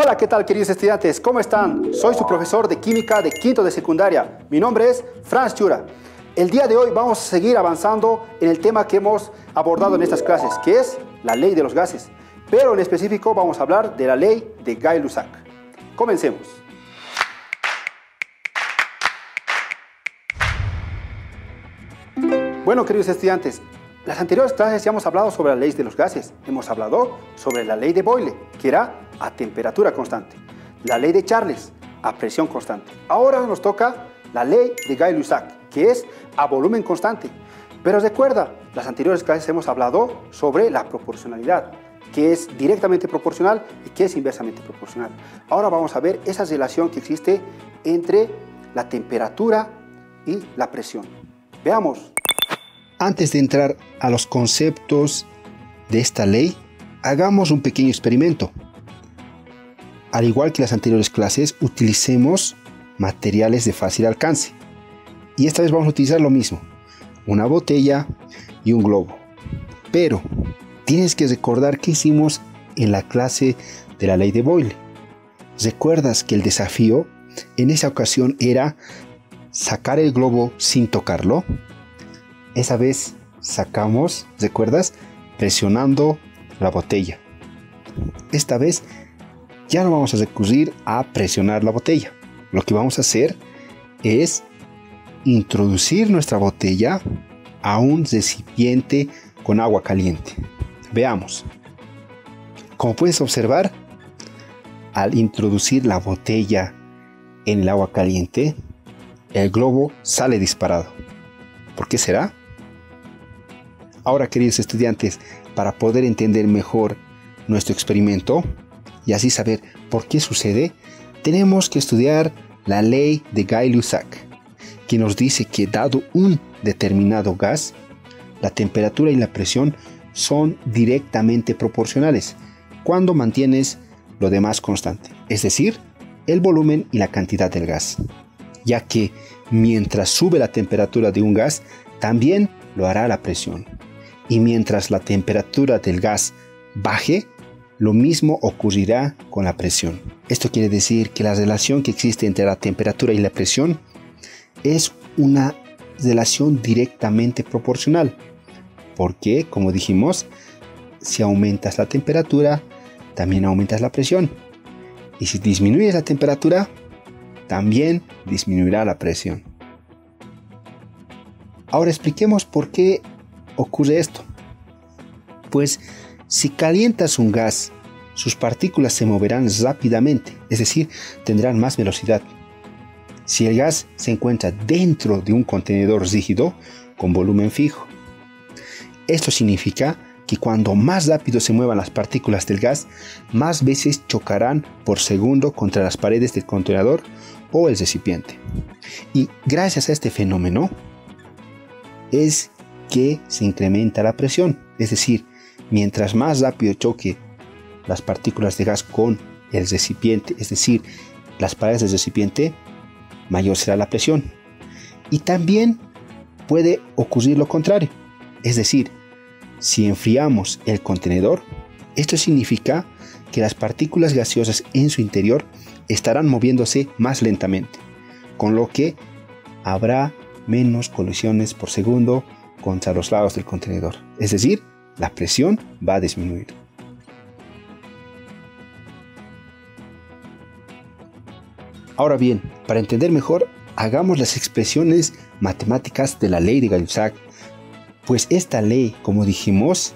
Hola, ¿qué tal, queridos estudiantes? ¿Cómo están? Soy su profesor de química de quinto de secundaria. Mi nombre es Franz Chura. El día de hoy vamos a seguir avanzando en el tema que hemos abordado en estas clases, que es la ley de los gases. Pero en específico vamos a hablar de la ley de Gay-Lussac. Comencemos. Bueno, queridos estudiantes, las anteriores clases ya hemos hablado sobre la ley de los gases. Hemos hablado sobre la ley de Boyle, que era a temperatura constante. La ley de Charles, a presión constante. Ahora nos toca la ley de Gay-Lussac, que es a volumen constante. Pero recuerda, las anteriores clases hemos hablado sobre la proporcionalidad, que es directamente proporcional y que es inversamente proporcional. Ahora vamos a ver esa relación que existe entre la temperatura y la presión. Veamos. Antes de entrar a los conceptos de esta ley, hagamos un pequeño experimento. Al igual que las anteriores clases, utilicemos materiales de fácil alcance. Y esta vez vamos a utilizar lo mismo, una botella y un globo. Pero tienes que recordar qué hicimos en la clase de la ley de Boyle. ¿Recuerdas que el desafío en esa ocasión era sacar el globo sin tocarlo? Esa vez sacamos, ¿recuerdas? Presionando la botella. Esta vez ya no vamos a recurrir a presionar la botella. Lo que vamos a hacer es introducir nuestra botella a un recipiente con agua caliente. Veamos. Como puedes observar, al introducir la botella en el agua caliente, el globo sale disparado. ¿Por qué será? Ahora, queridos estudiantes, para poder entender mejor nuestro experimento y así saber por qué sucede, tenemos que estudiar la ley de Gay-Lussac, que nos dice que dado un determinado gas, la temperatura y la presión son directamente proporcionales cuando mantienes lo demás constante, es decir, el volumen y la cantidad del gas, ya que mientras sube la temperatura de un gas, también lo hará la presión. Y mientras la temperatura del gas baje, lo mismo ocurrirá con la presión. Esto quiere decir que la relación que existe entre la temperatura y la presión es una relación directamente proporcional. Porque, como dijimos, si aumentas la temperatura, también aumentas la presión. Y si disminuyes la temperatura, también disminuirá la presión. Ahora expliquemos por qué ocurre esto. Pues si calientas un gas, sus partículas se moverán rápidamente, es decir, tendrán más velocidad. Si el gas se encuentra dentro de un contenedor rígido con volumen fijo. Esto significa que cuando más rápido se muevan las partículas del gas, más veces chocarán por segundo contra las paredes del contenedor o el recipiente. Y gracias a este fenómeno es que se incrementa la presión, es decir, mientras más rápido choque las partículas de gas con el recipiente, es decir, las paredes del recipiente, mayor será la presión. Y también puede ocurrir lo contrario, es decir, si enfriamos el contenedor, esto significa que las partículas gaseosas en su interior estarán moviéndose más lentamente, con lo que habrá menos colisiones por segundo contra los lados del contenedor, es decir, la presión va a disminuir. Ahora bien, para entender mejor, hagamos las expresiones matemáticas de la ley de Gay-Lussac, pues esta ley, como dijimos,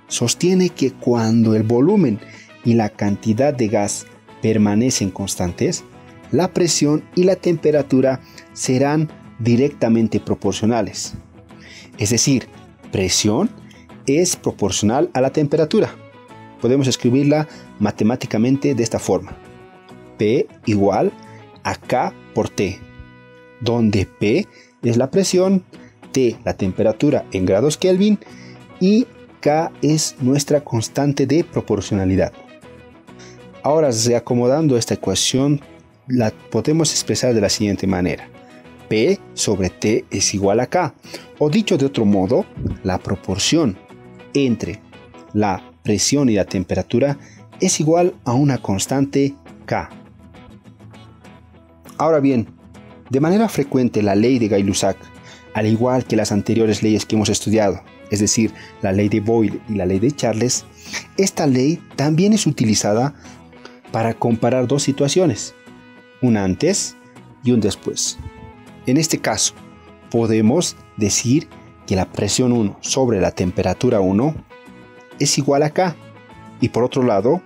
sostiene que cuando el volumen y la cantidad de gas permanecen constantes, la presión y la temperatura serán directamente proporcionales. Es decir, presión es proporcional a la temperatura. Podemos escribirla matemáticamente de esta forma. P igual a K por T, donde P es la presión, T la temperatura en grados Kelvin y K es nuestra constante de proporcionalidad. Ahora, reacomodando esta ecuación, la podemos expresar de la siguiente manera. P sobre T es igual a K, o dicho de otro modo, la proporción entre la presión y la temperatura es igual a una constante K. Ahora bien, de manera frecuente la ley de Gay-Lussac, al igual que las anteriores leyes que hemos estudiado, es decir, la ley de Boyle y la ley de Charles, esta ley también es utilizada para comparar dos situaciones, un antes y un después. En este caso, podemos decir que la presión 1 sobre la temperatura 1 es igual a K, y por otro lado,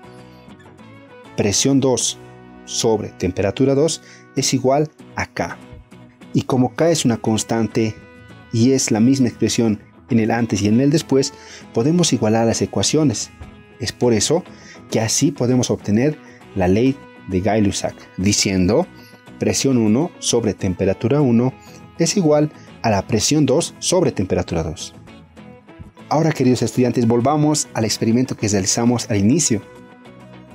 presión 2 sobre temperatura 2 es igual a K. Y como K es una constante y es la misma expresión en el antes y en el después, podemos igualar las ecuaciones. Es por eso que así podemos obtener la ley de Gay-Lussac, diciendo presión 1 sobre temperatura 1 es igual a la presión 2 sobre temperatura 2. Ahora, queridos estudiantes, volvamos al experimento que realizamos al inicio.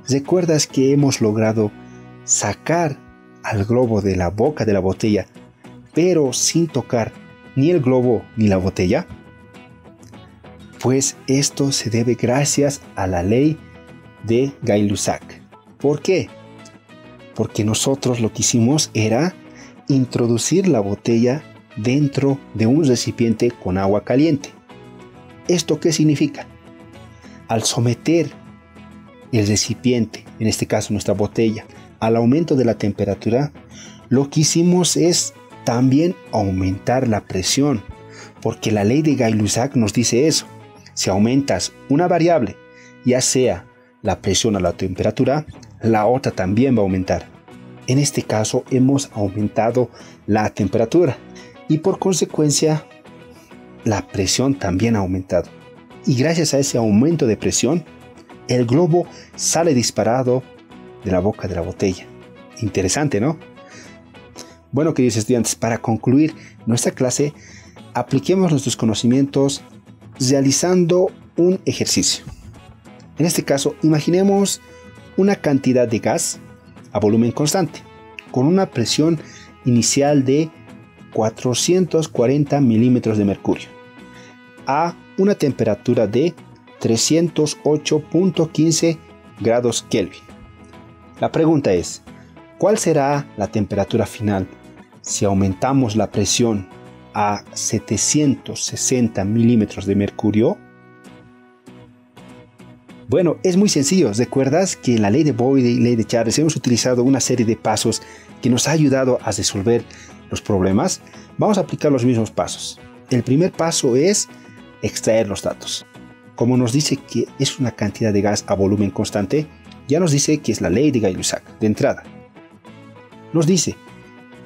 ¿Recuerdas que hemos logrado sacar al globo de la boca de la botella, pero sin tocar ni el globo ni la botella? Pues esto se debe gracias a la ley de Gay-Lussac. ¿Por qué? Porque nosotros lo que hicimos era introducir la botella dentro de un recipiente con agua caliente. ¿Esto qué significa? Al someter el recipiente, en este caso nuestra botella, al aumento de la temperatura, lo que hicimos es también aumentar la presión, porque la ley de Gay-Lussac nos dice eso. Si aumentas una variable, ya sea la presión o la temperatura, la otra también va a aumentar. En este caso hemos aumentado la temperatura y por consecuencia la presión también ha aumentado. Y gracias a ese aumento de presión, el globo sale disparado de la boca de la botella. Interesante, ¿no? Bueno, queridos estudiantes, para concluir nuestra clase, apliquemos nuestros conocimientos realizando un ejercicio. En este caso, imaginemos una cantidad de gas a volumen constante, con una presión inicial de 440 milímetros de mercurio, a una temperatura de 308.15 grados Kelvin. La pregunta es, ¿cuál será la temperatura final si aumentamos la presión a 760 milímetros de mercurio? Bueno, es muy sencillo. ¿Recuerdas que en la ley de Boyle y ley de Charles hemos utilizado una serie de pasos que nos ha ayudado a resolver los problemas? Vamos a aplicar los mismos pasos. El primer paso es extraer los datos. Como nos dice que es una cantidad de gas a volumen constante, ya nos dice que es la ley de Gay-Lussac de entrada. Nos dice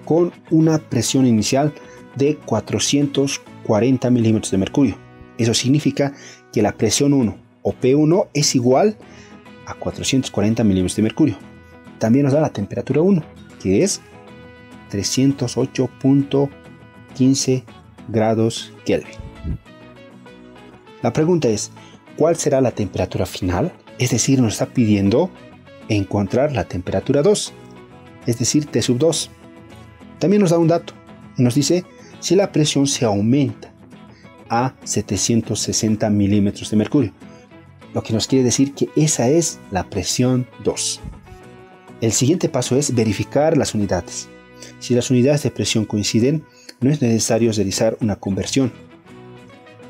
con una presión inicial de 440 milímetros de mercurio. Eso significa que la presión 1 o P1 es igual a 440 milímetros de mercurio. También nos da la temperatura 1, que es 308.15 grados Kelvin. La pregunta es, ¿cuál será la temperatura final? Es decir, nos está pidiendo encontrar la temperatura 2, es decir, T sub 2. También nos da un dato y nos dice si la presión se aumenta a 760 milímetros de mercurio, lo que nos quiere decir que esa es la presión 2. El siguiente paso es verificar las unidades. Si las unidades de presión coinciden, no es necesario realizar una conversión.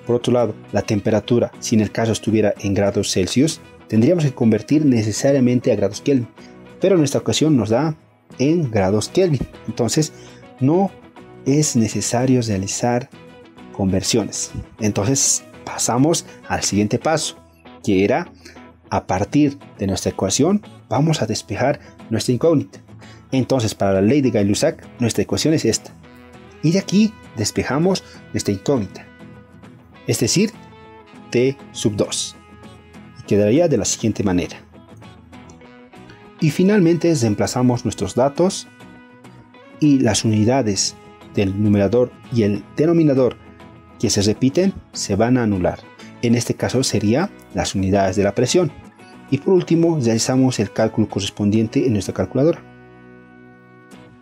Por otro lado, la temperatura, si en el caso estuviera en grados Celsius, tendríamos que convertir necesariamente a grados Kelvin, pero en esta ocasión nos da en grados Kelvin. Entonces, no es necesario realizar conversiones. Entonces, pasamos al siguiente paso, que era, a partir de nuestra ecuación, vamos a despejar nuestra incógnita. Entonces, para la ley de Gay-Lussac, nuestra ecuación es esta. Y de aquí despejamos nuestra incógnita, es decir, T sub 2. Y quedaría de la siguiente manera. Y finalmente reemplazamos nuestros datos y las unidades del numerador y el denominador que se repiten se van a anular. En este caso serían las unidades de la presión. Y por último realizamos el cálculo correspondiente en nuestra calculadora.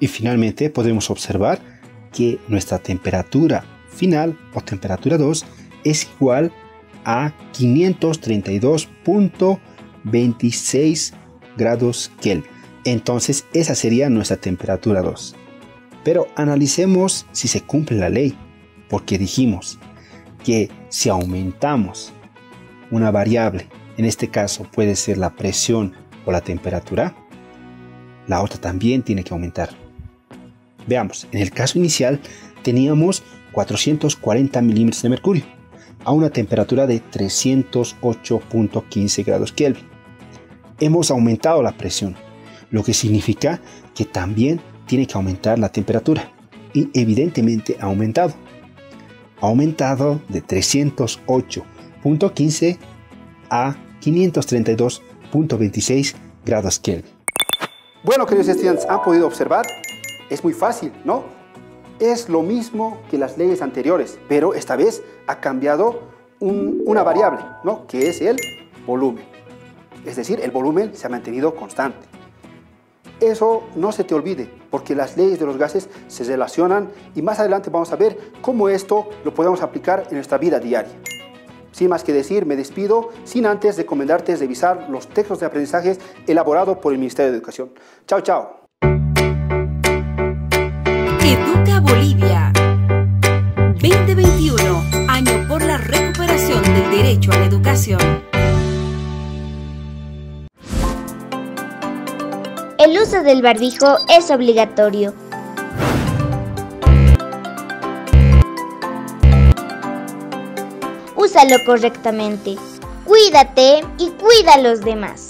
Y finalmente podemos observar que nuestra temperatura final o temperatura 2 es igual a 532.26 grados Kelvin. Entonces esa sería nuestra temperatura 2. Pero analicemos si se cumple la ley, porque dijimos que si aumentamos una variable, en este caso puede ser la presión o la temperatura, la otra también tiene que aumentar. Veamos, en el caso inicial teníamos 440 milímetros de mercurio a una temperatura de 308.15 grados Kelvin. Hemos aumentado la presión, lo que significa que también tiene que aumentar la temperatura, y evidentemente ha aumentado. Ha aumentado de 308.15 a 532.26 grados Kelvin. Bueno, queridos estudiantes, ¿han podido observar? Es muy fácil, ¿no? Es lo mismo que las leyes anteriores, pero esta vez ha cambiado una variable, ¿no? Que es el volumen. Es decir, el volumen se ha mantenido constante. Eso no se te olvide, porque las leyes de los gases se relacionan y más adelante vamos a ver cómo esto lo podemos aplicar en nuestra vida diaria. Sin más que decir, me despido, sin antes recomendarte revisar los textos de aprendizajes elaborados por el Ministerio de Educación. Chao, chao. Educa Bolivia 2021, año por la recuperación del derecho a la educación. El uso del barbijo es obligatorio. Úsalo correctamente. Cuídate y cuida a los demás.